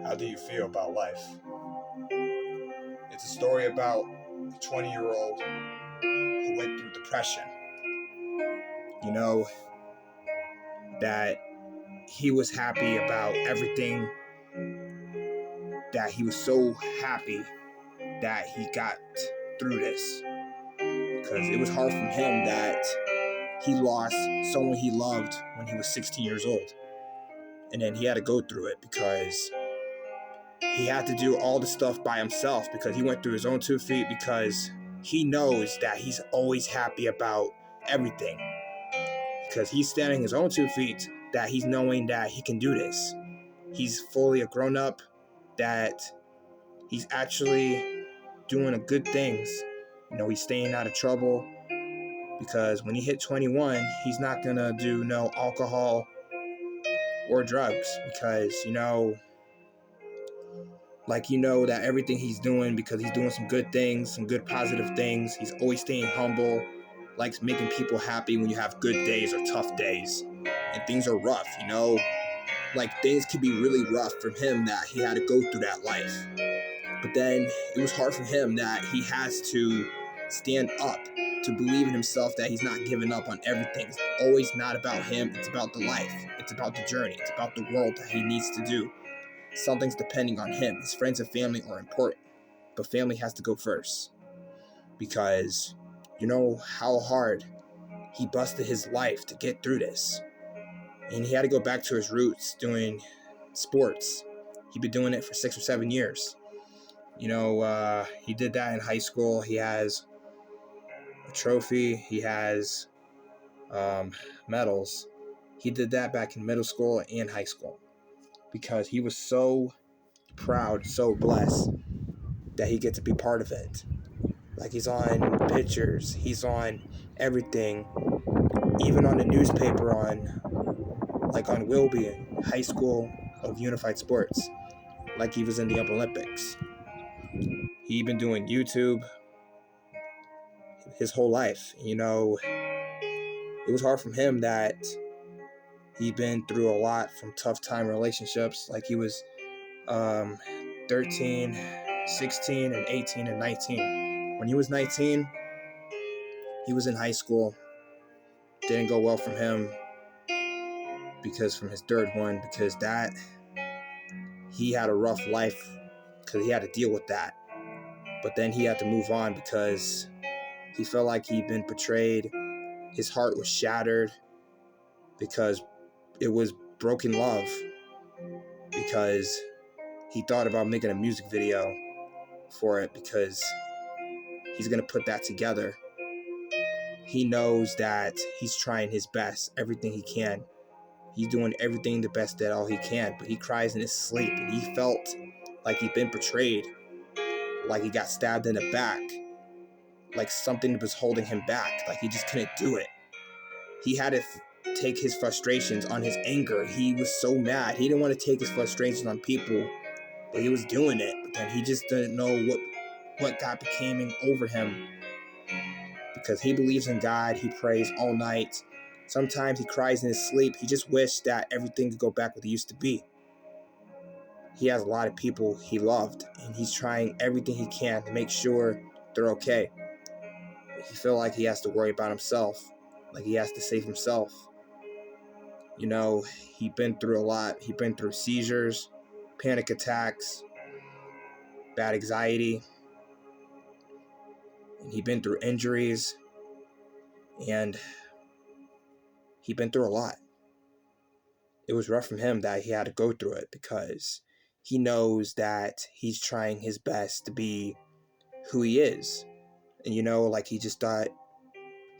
How do you feel about life? It's a story about a 20-year-old who went through depression. You know, that he was happy about everything, that he was so happy that he got through this. Because it was hard for him that he lost someone he loved when he was 16 years old. And then he had to go through it because he had to do all the stuff by himself, because he went through his own 2 feet, because he knows that he's always happy about everything. Because he's standing his own 2 feet, that he's knowing that he can do this. He's fully a grown-up, that he's actually doing a good things. He's staying out of trouble, because when he hit 21, he's not going to do no alcohol or drugs, because, that everything he's doing, because he's doing some good things, some good positive things. He's always staying humble, likes making people happy when you have good days or tough days and things are rough, things could be really rough for him, that he had to go through that life. But then it was hard for him that he has to stand up, to believe in himself, that he's not giving up on everything. It's always not about him. It's about the life. It's about the journey. It's about the world that he needs to do. Something's depending on him. His friends and family are important, but family has to go first, because you know how hard he busted his life to get through this. And he had to go back to his roots doing sports. He'd been doing it for 6 or 7 years. He did that in high school. He has a trophy. He has medals. He did that back in middle school and high school, because he was so proud, so blessed that he gets to be part of it. He's on pictures, he's on everything, even on the newspaper, on Wilby, High School of Unified Sports, he was in the Olympics. He been doing YouTube his whole life. It was hard for him that he'd been through a lot, from tough time relationships. He was 13, 16, and 18, and 19. When he was 19, he was in high school. Didn't go well from him, because from his third one, because that he had a rough life, because he had to deal with that. But then he had to move on, because he felt like he'd been betrayed. His heart was shattered, because it was broken love, because he thought about making a music video for it, because he's going to put that together. He knows that he's trying his best, everything he can. He's doing everything the best that all he can, but he cries in his sleep, and he felt like he'd been betrayed, like he got stabbed in the back, like something was holding him back, like he just couldn't do it. He had to take his frustrations on his anger. He was so mad. He didn't want to take his frustrations on people, but he was doing it. But then he just didn't know what God became over him, because he believes in God. He prays all night. Sometimes he cries in his sleep. He just wished that everything could go back what it used to be. He has a lot of people he loved, and he's trying everything he can to make sure they're okay. But he feels like he has to worry about himself, like he has to save himself. He'd been through a lot. He'd been through seizures, panic attacks, bad anxiety, and he'd been through injuries, and he'd been through a lot. It was rough for him that he had to go through it, because he knows that he's trying his best to be who he is. And he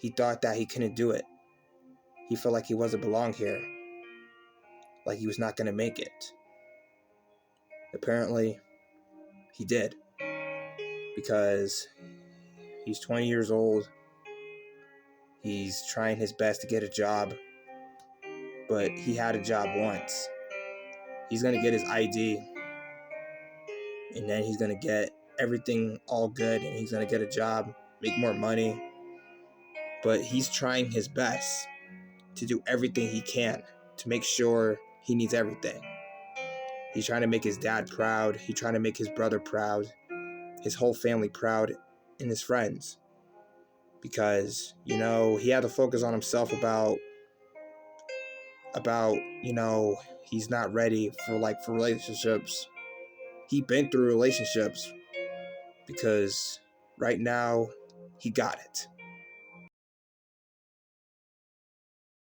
thought that he couldn't do it. He felt like he wasn't belong here, like he was not going to make it. Apparently, he did, because he's 20 years old. He's trying his best to get a job, but he had a job once. He's going to get his ID, and then he's going to get everything all good, and he's going to get a job, make more money. But he's trying his best to do everything he can to make sure he needs everything. He's trying to make his dad proud. He's trying to make his brother proud, his whole family proud, and his friends. Because, he had to focus on himself about, he's not ready for relationships. He been through relationships because right now he got it.